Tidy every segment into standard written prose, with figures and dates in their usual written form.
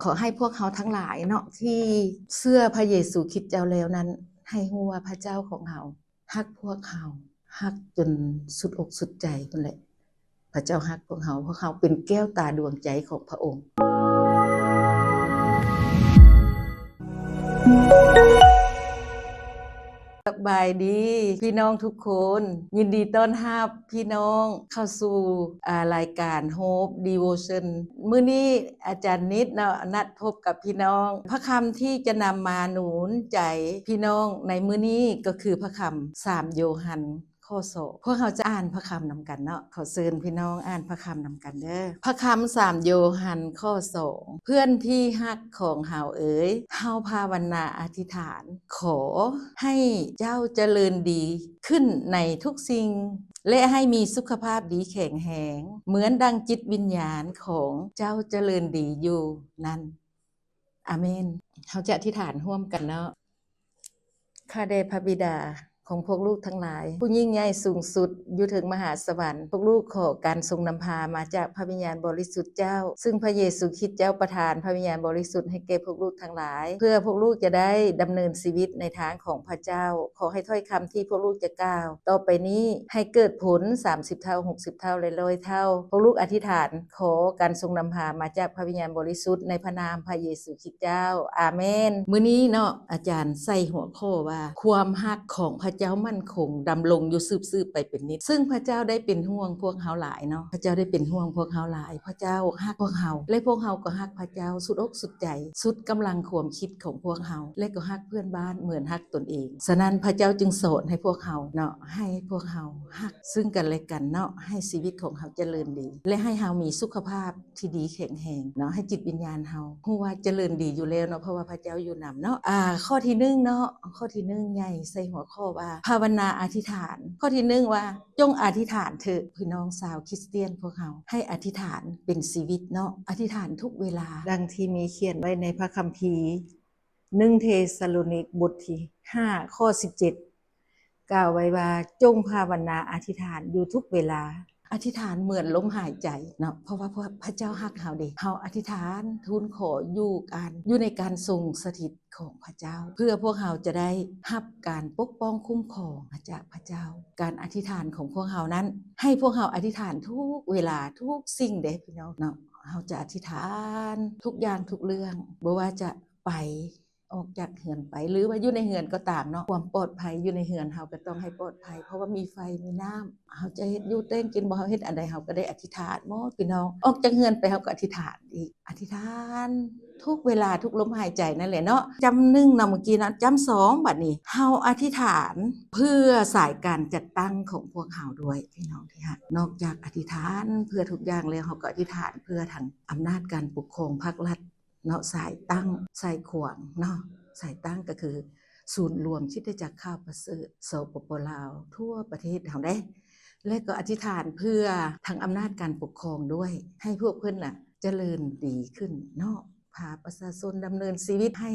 ขอให้พวกเขาทั้งหลายเนาะที่เชื่อพระเยซูคริสต์เจ้าแล้วนั้นให้ฮู้ว่าพระเจ้าของเฮาฮักพวกเฮาฮักจนสุดอกสุดใจพุ่นแหละพระเจ้าฮักพวกเฮาเป็นแก้วตาดวงใจของพระองค์สบายดีพี่น้องทุกคนยินดีต้อนรับพี่น้องเข้าสู่รายการ Hope Devotion มื้อนี้อาจารย์นิดเนาะนัดพบกับพี่น้องพระคำที่จะนำมาหนุนใจพี่น้องในมื้อนี้ก็คือพระคำ3โยฮันข้อ2พวกเราจะอ่านพระคำนำกันเนาะขอเชิญพี่น้องอ่านพระคำนำกันเด้อพระคำ3โยฮันข้อ2เพื่อนที่ฮักของเฮาเอ๋ยเฮาภาวนาอธิษฐานขอให้เจ้าเจริญดีขึ้นในทุกสิ่งและให้มีสุขภาพดีแข็งแรงเหมือนดังจิตวิญญาณของเจ้าเจริญดีอยู่นั่นอาเมนเฮาจะอธิษฐานร่วมกันเนาะข้าแต่พระบิดาของพวกลูกทั้งหลายผู้ยิ่งใหญ่สูงสุดอยู่ถึงมหาสวรรค์พวกลูกขอการทรงนำพามาจากพระวิญญาณบริสุทธิ์เจ้าซึ่งพระเยซูคริสต์เจ้าประทานพระวิญญาณบริสุทธิ์ให้แก่พวกลูกทั้งหลายเพื่อพวกลูกจะได้ดำเนินชีวิตในทางของพระเจ้าขอให้ถ้อยคำที่พวกลูกจะกล่าวต่อไปนี้ให้เกิดผล30เท่า60เท่าและ100เท่าพวกลูกอธิษฐานขอการทรงนำพามาจากพระวิญญาณบริสุทธิ์ในพระนามพระเยซูคริสต์เจ้าอาเมนมื้อนี้เนาะอาจารย์ใส่หัวข้อว่าความฮักของพระเจ้ามั่นคงดำรงอยู่สืบไปเป็นนิจซึ่งพระเจ้าได้เป็นห่วงพวกเฮาหลายเนาะพระเจ้าได้เป็นห่วงพวกเฮาหลายพระเจ้าฮักพวกเฮาและพวกเฮาก็ฮักพระเจ้าสุดอกสุดใจสุดกำลังความคิดของพวกเฮาและก็ฮักเพื่อนบ้านเหมือนฮักตนเองฉะนั้นพระเจ้าจึงสอนให้พวกเฮาเนาะให้พวกเฮาฮักซึ่งกันและกันเนาะให้ชีวิตของเฮาเจริญดีและให้เฮามีสุขภาพที่ดีแข็งแรงเนาะให้จิตวิญญาณเฮาฮู้ว่าเจริญดีอยู่แล้วเนาะเพราะว่าพระเจ้าอยู่นำเนาะข้อที่1เนาะข้อที่1ใหญ่ใส่หัวข้อว่าภาวนาอธิษฐานข้อที่1ว่าจงอธิษฐานเถิดพี่น้องชาวคริสเตียนพวกเฮาให้อธิษฐานเป็นชีวิตเนาะอธิษฐานทุกเวลาดังที่มีเขียนไว้ในพระคัมภีร์1เทสาโลนิกบทที่5ข้อ17กล่าวไว้ว่าจงภาวนาอธิษฐานอยู่ทุกเวลาอธิษฐานเหมือนลมหายใจเนาะเพราะว่าพระเจ้าฮักเฮาเด้เฮาอธิษฐานทูลขออยู่ในการทรงสถิตของพระเจ้าเพื่อพวกเฮาจะได้รับการปกป้องคุ้มครองจากพระเจ้าการอธิษฐานของพวกเฮานั้นให้พวกเฮาอธิษฐานทุกเวลาทุกสิ่งเด้พี่น้องเนาะเฮาจะอธิษฐานทุกอย่างทุกเรื่องบ่ว่าจะไปออกจากเหือนไปหรือว่าอยู่ในเหือนก็ตามเนาะความปลอดภัยอยู่ในเหือนเฮาก็ต้องให้ปลอดภัยเพราะว่ามีไฟมีน้ำเฮาจะเฮ็ดอยู่เต้นกินบ่เฮาเฮ็ดอันใดเฮาก็ได้อธิษฐานหมดพี่น้องออกจากเหือนไปเฮาก็อธิษฐานอีกอธิษฐานทุกเวลาทุกลมหายใจนั่นแหละเนาะจำ1เนาะเมื่อกี้นะจำ2บัดนี้เฮาอธิษฐานเพื่อสายการจัดตั้งของพวกเฮาด้วยพี่น้องที่รักนอกจากอธิษฐานเพื่อทุกอย่างแล้วเฮาก็อธิษฐานเพื่อทางอำนาจการปกครองภาครัฐเนาะสายตั้งสายขวางเนาะสายตั้งก็คือศูนย์รวมคริสตจักรข้าวประเสริฐสปปลาวทั่วประเทศเฮาได้และก็อธิษฐานเพื่อทางอำนาจการปกครองด้วยให้พวกเพิ่นน่ะเจริญดีขึ้นเนาะพาประชาชนดำเนินชีวิตให้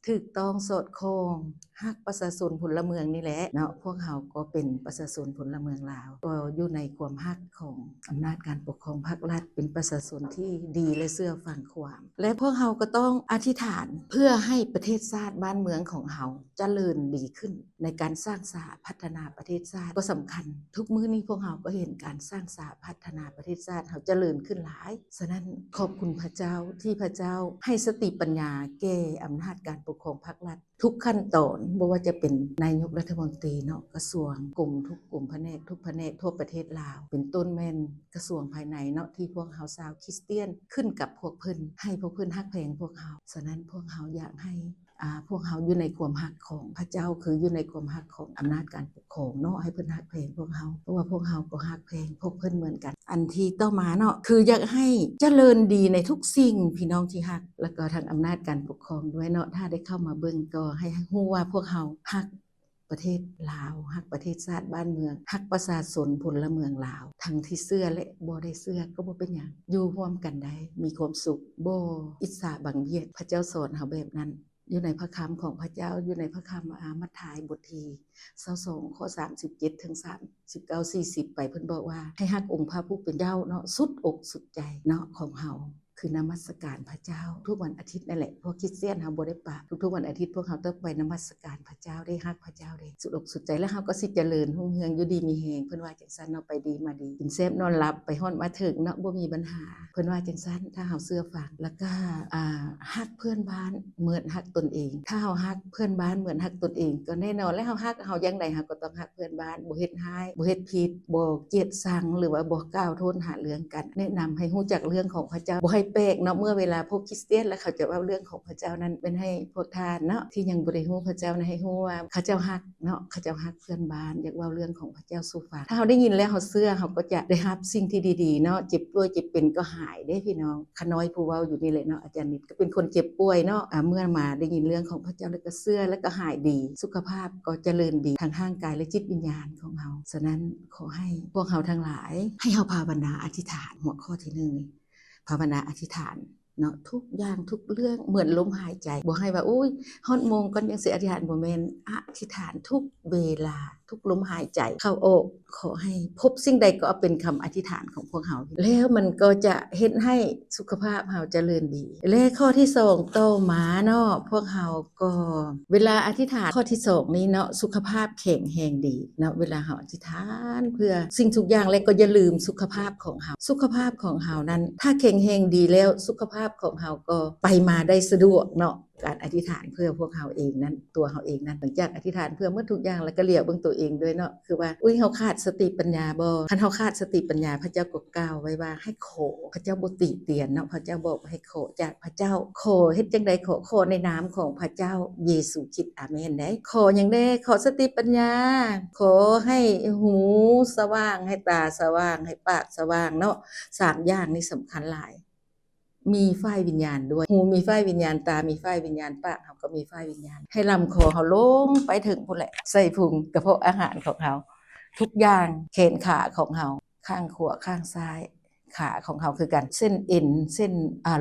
ถูกต้องสอดคล้องฮักประชาชนพลเมืองนี่แหละเนาะพวกเฮาก็เป็นประชาชนพลเมืองลาวก็อยู่ในความฮักของอำนาจการปกครองภาครัฐเป็นประชาชนที่ดีและเชื่อฟังความและพวกเฮาก็ต้องอธิษฐานเพื่อให้ประเทศชาติบ้านเมืองของเฮาเจริญดีขึ้นในการสร้างสาพัฒนาประเทศชาติก็สำคัญทุกมื้อนี้พวกเฮาก็เห็นการสร้างสาพัฒนาประเทศชาติเฮาเจริญขึ้นหลายฉะนั้นขอบคุณพระเจ้าที่พระเจ้าให้สติปัญญาแก่อำนาจการปกครองภาครัฐทุกขั้นตอนบ่ว่าจะเป็นนายกรัฐมนตรีเนาะกระทรวงกรมทุกกรมแผนกทุกแผนกทั่วประเทศลาวเป็นต้นแม่นกระทรวงภายในเนาะที่พวกเฮาชาวคริสเตียนขึ้นกับพวกเพิ่นให้พวกเพิ่นฮักแพงพวกเฮาฉะนั้นพวกเฮาอยากให้พวกเฮาอยู่ในความฮักของพระเจ้าคืออยู่ในความฮักของอำนาจการปกครองเนาะให้เพิ่นฮักแพงพวกเฮาเพราะว่าพวกเฮาก็ฮักแพงพวกเพิ่นเหมือนกันอันที่ต่อมาเนาะคืออยากให้เจริญดีในทุกสิ่งพี่น้องที่ฮักแล้วก็ทางอำนาจการปกครองด้วยเนาะถ้าได้เข้ามาเบิ่งก็ให้ฮู้ว่าพวกเฮาฮักประเทศลาวฮักประเทศชาติบ้านเมืองฮักประชาชนพลเมืองลาวทั้งที่เชื่อและบ่ได้เชื่อก็บ่เป็นหยังอยู่ร่วมกันได้มีความสุขบ่อิจฉาบังเบียดพระเจ้าสอนเฮาแบบนั้นอยู่ในพระคำของพระเจ้าอยู่ในพระคำมัทธิวบทที่22ข้อ37ถึง39 40ไปเพิ่นบอกว่าให้ฮักองค์พระผู้เป็นเจ้าเนาะสุดอกสุดใจเนาะของเฮา คือนมัสการพระเจ้าทุกวันอาทิตย์นั่นแหละพวกคริสเตียนเฮาบ่ได้ปะทุกๆวันอาทิตย์พวกเฮาต้องไปนมัสการพระเจ้าได้ฮักพระเจ้าได้สุดอกสุดใจแล้วเฮาก็สิเจริญรุ่งเรืองอยู่ดีมีแฮงเพิ่นว่าจังซั่นเนาะไปดีมาดีกินแซ่บนอนหลับไปฮอดมาถึงเนาะบ่มีปัญหาเพิ่นว่าจังซั่นถ้าเฮาเชื่อฟังแล้วก็ฮักเพื่อนบ้านเหมือนฮักตนเองถ้าเฮาฮักเพื่อนบ้านเหมือนฮักตนเองก็แน่นอนแล้วเฮาฮักเฮาจังได๋เฮาก็ต้องฮักเพื่อนบ้านบ่เฮ็ดร้ายบ่เฮ็ดผิดบ่เกลียดชังหรือว่าบ่กล่าวโทษหาเรื่องกันแนะนำให้รู้จักเรื่องของพระเจ้าบ่ให้แปลกเนาะเมื่อเวลาพวกคริสเตียนแล้วเขาจะเว้าเรื่องของพระเจ้านั้นเป็นให้พวกท่านเนาะที่ยังบ่ได้รู้พระเจ้าให้รู้ว่าเขาเจ้าฮักเนาะเขาเจ้าฮักเพื่อนบ้านอยากเว้าเรื่องของพระเจ้าสู่ฟังถ้าเฮาได้ยินแล้วเฮาเชื่อเฮาก็จะได้รับสิ่งที่ดีๆเนาะเจ็บป่วยเจ็บเป็นก็หายเด้พี่น้องขน้อยผู้เว้าอยู่นี่แหละเนาะอาจารย์นิดก็เป็นคนเจ็บป่วยเนาะเมื่อมาได้ยินเรื่องของพระเจ้าแล้วก็เชื่อแล้วก็หายดีสุขภาพก็เจริญดีทางร่างกายและจิตวิญญาณของเฮาฉะนั้นขอให้พวกเฮาทั้งหลายให้เฮาภาวนาอธิษฐานหัวข้อที่1ภาวนาอธิษฐานเนาะทุกอย่างทุกเรื่องเหมือนลมหายใจบ่ให้ว่าอุ๊ยฮอดโมงก่อนยังสิอธิษฐานบ่แม่นอธิษฐานทุกเวลาทุกลมหายใจเข้าออกขอให้พบสิ่งใดก็เอาเป็นคำอธิษฐานของพวกเฮาแล้วมันก็จะเฮ็ดให้สุขภาพเฮาเจริญดีและข้อที่2ต่อมาเนาะพวกเฮาก็เวลาอธิษฐานข้อที่2นี้เนาะสุขภาพแข็งแรงดีเนาะเวลาเฮาอธิษฐานเพื่อสิ่งทุกอย่างแล้วก็อย่าลืมสุขภาพของเฮาสุขภาพของเฮานั้นถ้าแข็งแรงดีแล้วสุขภาพของเฮาก็ไปมาได้สะดวกเนาะการอธิษฐานเพื่อพวกเฮาเองนั้นตัวเฮาเองนั้นหลังจากอธิษฐานเพื่อหมดทุกอย่างแล้วก็เหลียวเบิ่งตัวเองด้วยเนาะคือว่าอุ๊ยเฮาขาดสติปัญญาบ่คันเฮาขาดสติปัญญาพระเจ้าก็กล่าวไว้ว่าให้ขอพระเจ้าบ่ติเตียนเนาะพระเจ้าบอกให้ขอจากพระเจ้าขอเฮ็ดจังได๋ขอในนามของพระเจ้าเยซูคริสต์อาเมนได้ขอหยังแน่ขอสติปัญญาขอให้หูสว่างให้ตาสว่างให้ปากสว่างเนาะ3อย่างนี้สำคัญหลายมีไฟวิญญาณด้วยหูมีไฟวิญญาณตามีไฟวิญญาณปากเฮาก็มีไฟวิญญาณให้ลำคอเฮาลงไปถึงพุ่นแหละใส่พุงกระเพาะอาหารของเฮาทุกอย่างแขนขาของเฮาข้างขวาข้างซ้ายขาของเฮาคือกันเส้นเอ็นเส้น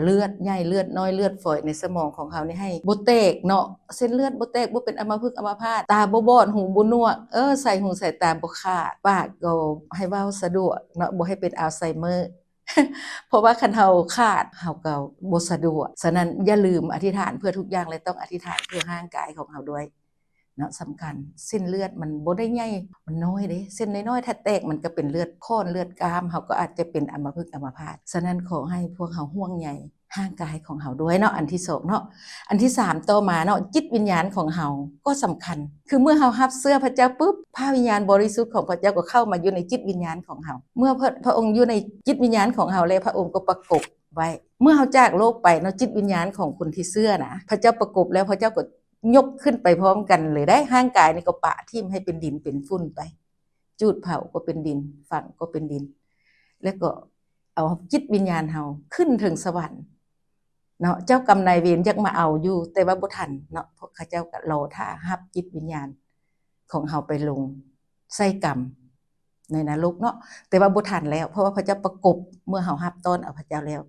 เลือดใหญ่เลือดน้อยเลือดฝอยในสมองของเฮานี่ให้บ่แตกเนาะเส้นเลือดบ่แตกบ่เป็นอัมพฤกษ์อัมพาตตาบ่บอดหูบ่หนวกใส่หูใส่ตาบ่ขาดปากก็ให้เว้าสะดวกเนาะบ่ให้เป็นอัลไซเมอร์ เพราะว่าคันเฮาขาดเฮาก็บ่สะดวกฉะนั้นอย่าลืมอธิษฐานเพื่อทุกอย่างและต้องอธิษฐานเพื่อร่างกายของเฮาด้วยเนาะสำคัญเส้นเลือดมันบ่ได้ใหญ่มันน้อยเด้เส้นน้อยๆถ้าแตกมันก็เป็นเลือดข้นเลือดกามเฮาก็อาจจะเป็นอัมพฤกษ์อัมพาตฉะนั้นขอให้พวกเฮาห่วงใยร่างกายของเฮาด้วยเนาะอันที่2เนาะอันที่3ต่อมาเนาะจิตวิญญาณของเฮาก็สำคัญคือเมื่อเฮารับเชื่อพระเจ้าปุ๊บพระวิญญาณบริสุทธิ์ของพระเจ้าก็เข้ามาอยู่ในจิตวิญญาณของเฮาเมื่อพระองค์อยู่ในจิตวิญญาณของเฮาแล้วพระองค์ก็ประกบไว้เมื่อเฮาจากโลกไปเนาะจิตวิญญาณของคนที่เชื่อนะพระเจ้าประกบแล้วพระเจ้าก็ยกขึ้นไปพร้อมกันเลยได้ร่างกายนี่ก็ปะทิ่มให้เป็นดินเป็นฝุ่นไปจูดเผาก็เป็นดินฝังก็เป็นดินแล้วก็เอาจิตวิญญาณเฮาขึ้นถึงสวรรค์เนาะเจ้ากรรมนายเวรอยากมาเอาอยู่แต่ว่าบ่ทันเนาะเพราะเขาเจ้าก็รอท่ารับจิตวิญญาณของเฮาไปลงใส่กรรมในนรกเนาะแต่ว่าบ่ทันแล้วเพราะว่าพระเจ้าประกบเมื่อเฮารับต้อนเอาพระเจ้าแล้ว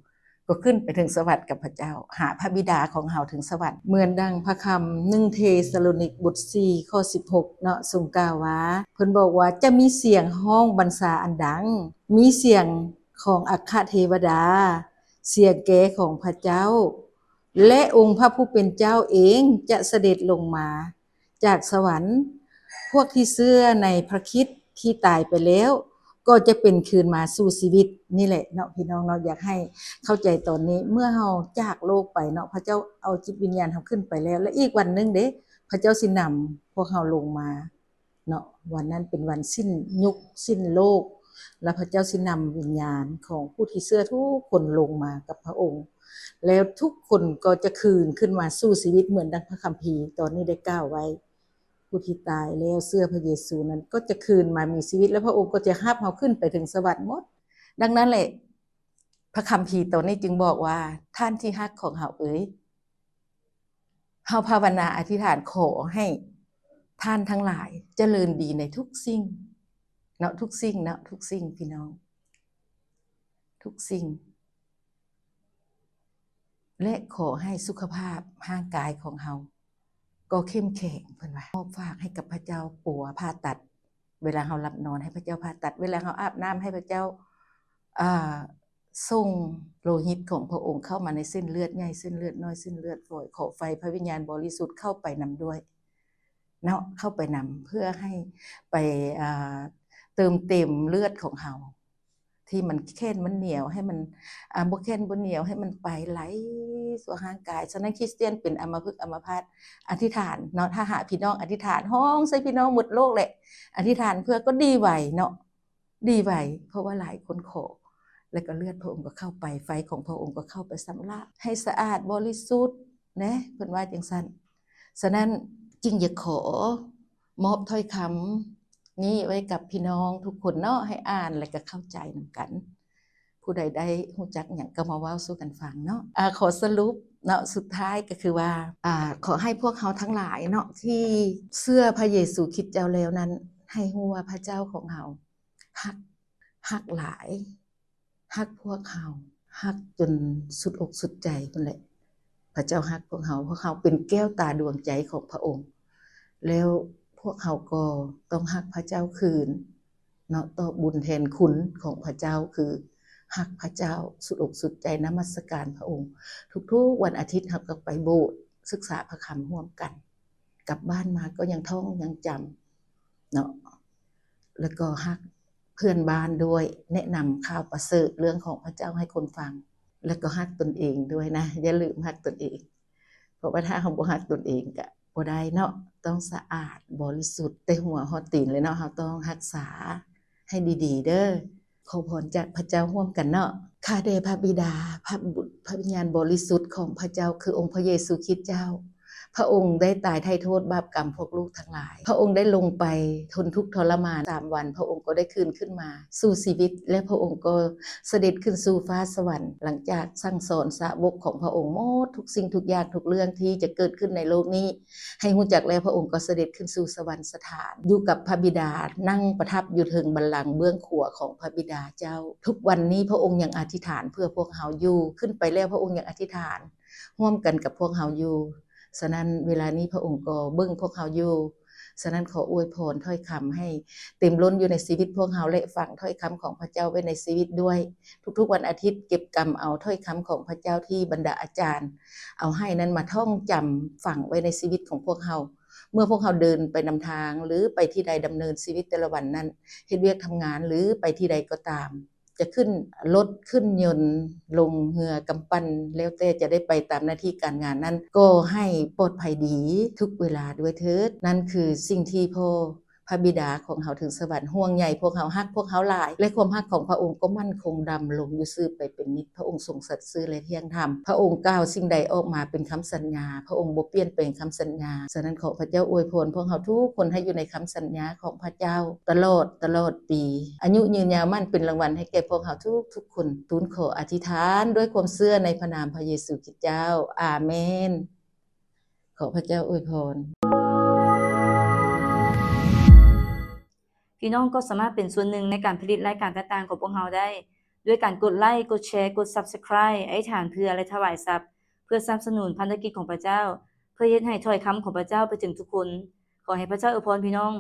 ก็ขึ้นไปถึงสวรรค์กับพระเจ้าหาพระบิดาของเฮาถึงสวรรค์เหมือนดังพระคำ1เทสโลนิกบท4ข้อ16เนาะทรงกล่าวว่าเพิ่นบอกว่าจะมีเสียงฮ้องบรรษาอันดังมีเสียงของอัคคเทวดาเสียงแก่ของพระเจ้าและองค์พระผู้เป็นเจ้าเองจะเสด็จลงมาจากสวรรค์พวกที่เชื่อในพระคริสต์ที่ตายไปแล้วก็จะเป็นคืนมาสู่ชีวิตนี่แหละเนาะพี่น้องเนาะอยากให้เข้าใจตอนนี้เมื่อเฮาจากโลกไปเนาะพระเจ้าเอาจิตวิญญาณเฮาขึ้นไปแล้วและอีกวันนึงเด้พระเจ้าสินำพวกเฮาลงมาเนาะวันนั้นเป็นวันสิ้นยุคสิ้นโลกและพระเจ้าสินำวิญญาณของผู้ที่เชื่อทุกคนลงมากับพระองค์แล้วทุกคนก็จะคืนขึ้นมาสู่ชีวิตเหมือนดังพระคัมภีร์ตอนนี้ได้กล่าวไว้ผู้ที่ตายแล้วเชื่อพระเยซูนั้นก็จะคืนมามีชีวิตแล้วพระองค์ก็จะรับเฮาขึ้นไปถึงสวรรค์หมดดังนั้นแหละพระคัมภีร์ตอนนี้จึงบอกว่าท่านที่ฮักของเฮาเอ๋ยเฮาภาวนาอธิษฐานขอให้ท่านทั้งหลายเจริญดีในทุกสิ่งเนาะทุกสิ่งเนาะทุกสิ่งพี่น้องทุกสิ่งและขอให้สุขภาพร่างกายของเฮาก็เข้มแข็งเพิ่นว่ามอบฝากให้กับพระเจ้าปัวผ่าตัดเวลาเฮาหลับนอนให้พระเจ้าผ่าตัดเวลาเฮาอาบน้ำให้พระเจ้า ส่งโลหิตของพระองค์เข้ามาในเส้นเลือดใหญ่เส้นเลือดน้อยเส้นเลือดฝอยขอไฟพระวิญญาณบริสุทธิ์เข้าไปนำด้วยเนาะเข้าไปนำเพื่อให้ไปเติมเต็มเลือดของเฮาที่มันแค้นมันเหนียวให้มันบ่แค้นบ่เหนียวให้มันไปไหลสู่ร่างกายฉะนั้นคริสเตียนเป็นอัมพฤกษ์อัมพาตอธิษฐานเนาะถ้าหาพี่น้องอธิษฐานห้องใส่พี่น้องหมดโลกแหละอธิษฐานเพื่อก็ดีไวเนาะดีไวเพราะว่าหลายคนขอแล้วก็เลือดพระองค์ก็เข้าไปไฟของพระองค์ก็เข้าไปสำระให้สะอาดบริสุทธิ์นะเพิ่นว่าจังซั่นฉะนั้นจึงอยากขอมอบถ้อยคำนี้ไว้กับพี่น้องทุกคนเนาะให้อ่านและก็เข้าใจนำกันผู้ใดได้รู้จักหยังก็มาเว้าสู่กันฟังเนาะขอสรุปเนาะสุดท้ายก็คือว่าขอให้พวกเขาทั้งหลายเนาะที่เชื่อพระเยซูคริสต์เจ้าแล้วนั้นให้รู้ว่าพระเจ้าของเฮาฮักหลายฮักพวกเฮาฮักจนสุดอกสุดใจพุ่นแหละพระเจ้าฮักพวกเฮาเป็นแก้วตาดวงใจของพระองค์แล้วพวกเฮาก็ต้องฮักพระเจ้าคืนเนาะตอบบุญแทนคุณของพระเจ้าคือฮักพระเจ้าสุดอกสุดใจนมัสการพระองค์ทุกๆวันอาทิตย์เฮาก็ไปโบสถ์ศึกษาพระคำร่วมกันกลับบ้านมาก็ยังท่องยังจำเนาะแล้วก็ฮักเพื่อนบ้านด้วยแนะนำข่าวประเสริฐเรื่องของพระเจ้าให้คนฟังแล้วก็ฮักตนเองด้วยนะอย่าลืมฮักตนเองเพราะว่าถ้าเฮาบ่ฮักตนเองก็บ่ได้เนาะต้องสะอาดบริสุทธิ์แต่หัวฮอดตีนเลยเนาะเฮาต้องรักษาให้ดีๆเด้อขอพรจากพระเจ้าร่วมกันเนาะข้าแต่พระบิดาพระบุตรพระวิญญาณบริสุทธิ์ของพระเจ้าคือองค์พระเยซูคริสต์เจ้าพระองค์ได้ตายไถ่โทษบาปกรรมพวกลูกทั้งหลายพระองค์ได้ลงไปทนทุกข์ทรมาน3วันพระองค์ก็ได้คืนขึ้นมาสู่ชีวิตและพระองค์ก็เสด็จขึ้นสู่ฟ้าสวรรค์หลังจากสั่งสอนสาวกของพระองค์หมดทุกสิ่งทุกอย่างทุกเรื่องที่จะเกิดขึ้นในโลกนี้ให้รู้จักแล้วพระองค์ก็เสด็จขึ้นสู่สวรรคสถานอยู่กับพระบิดานั่งประทับอยู่เทิงบัลลังก์เบื้องขวาของพระบิดาเจ้าทุกวันนี้พระองค์ยังอธิษฐานเพื่อพวกเฮาอยู่ขึ้นไปแล้วพระองค์ยังอธิษฐานร่วมกันกับพวกเฮาอยู่ฉะนั้นเวลานี้พระองค์ก็เบิ่งพวกเฮาอยู่ฉะนั้นขออวยพรถ้อยคำให้เต็มล้นอยู่ในชีวิตพวกเฮาและฟังถ้อยคำของพระเจ้าไว้ในชีวิตด้วยทุกๆวันอาทิตย์เก็บกำเอาถ้อยคำของพระเจ้าที่บรรดาอาจารย์เอาให้นั้นมาท่องจำฝังไว้ในชีวิตของพวกเฮาเมื่อพวกเฮาเดินไปนำทางหรือไปที่ใดดำเนินชีวิตแต่ละวันนั้นเฮ็ดเวียกทำงานหรือไปที่ใดก็ตามจะขึ้นรถขึ้นยนต์ลงเรือกำปั้นแล้วแต่จะได้ไปตามหน้าที่การงานนั้นก็ให้ปลอดภัยดีทุกเวลาด้วยเถิดนั่นคือสิ่งที่พ่อพระบิดาของเฮาถึงสวรรค์ห่วงใยพวกเฮาฮักพวกเฮาหลายและความฮักของพระองค์ก็มั่นคงดำลงอยู่สืบไปเป็นนิจพระองค์ทรงสัตย์ซื่อและเที่ยงธรรมพระองค์กล่าวสิ่งใดออกมาเป็นคำสัญญาพระองค์บ่เปลี่ยนแปลงคำสัญญาฉะนั้นขอพระเจ้าอวยพรพวกเฮาทุกคนให้อยู่ในคำสัญญาของพระเจ้าตลอดปีอายุยืนยาวมั่นเป็นรางวัลให้แก่พวกเฮาทุกคนทูลขออธิษฐานด้วยความเชื่อในพระนามพระเยซูคริสต์เจ้าอาเมนขอพระเจ้าอวยพรพี่น้องก็สามารถเป็นส่วนหนึ่งในการผลิตรายการต่างๆของพวกเราได้ด้วยการกดไลค์กดแชร์กด Subscribe อธิษฐานเพื่อและถวายทรัพย์เพื่อสนับสนุนพันธกิจของพระเจ้าเพื่อเฮ็ดให้ถ้อยคำของพระเจ้าไปถึงทุกคนขอให้พระเจ้าอวยพรพี่น้อง